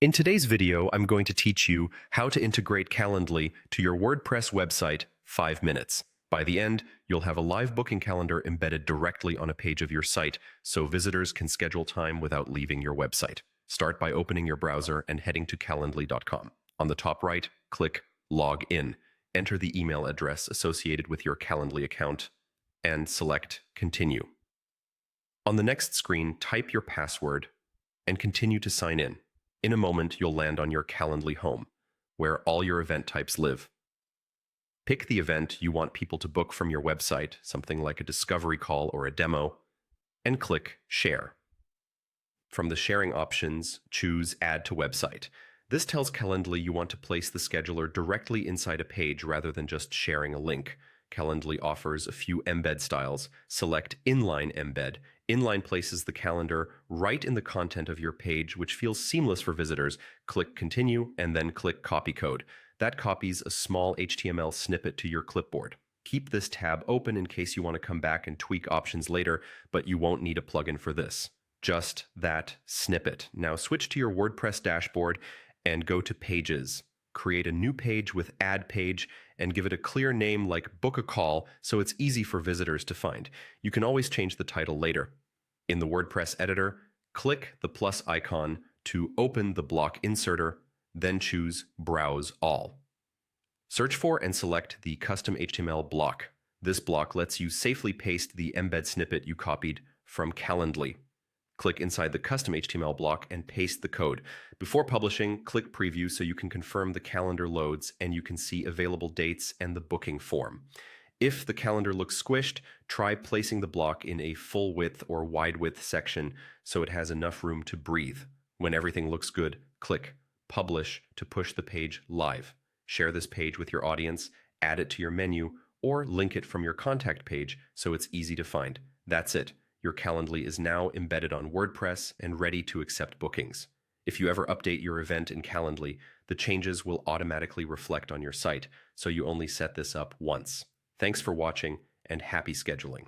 In today's video, I'm going to teach you how to integrate Calendly to your WordPress website 5 minutes. By the end, you'll have a live booking calendar embedded directly on a page of your site, so visitors can schedule time without leaving your website. Start by opening your browser and heading to calendly.com. On the top right, click Log In. Enter the email address associated with your Calendly account and select Continue. On the next screen, type your password and continue to sign in. In a moment, you'll land on your Calendly home, where all your event types live. Pick the event you want people to book from your website, something like a discovery call or a demo, and click Share. From the sharing options, choose Add to Website. This tells Calendly you want to place the scheduler directly inside a page rather than just sharing a link. Calendly offers a few embed styles. Select Inline Embed. Inline places the calendar right in the content of your page, which feels seamless for visitors. Click Continue and then click Copy Code. That copies a small HTML snippet to your clipboard. Keep this tab open in case you want to come back and tweak options later, but you won't need a plugin for this. Just that snippet. Now switch to your WordPress dashboard and go to Pages. Create a new page with Add Page and give it a clear name like Book a Call so it's easy for visitors to find. You can always change the title later. In the WordPress editor, click the plus icon to open the block inserter, then choose Browse All. Search for and select the custom HTML block. This block lets you safely paste the embed snippet you copied from Calendly. Click inside the custom HTML block and paste the code. Before publishing, click Preview so you can confirm the calendar loads and you can see available dates and the booking form. If the calendar looks squished, try placing the block in a full width or wide width section so it has enough room to breathe. When everything looks good, click Publish to push the page live. Share this page with your audience, add it to your menu, or link it from your contact page so it's easy to find. That's it. Your Calendly is now embedded on WordPress and ready to accept bookings. If you ever update your event in Calendly, the changes will automatically reflect on your site, so you only set this up once. Thanks for watching and happy scheduling.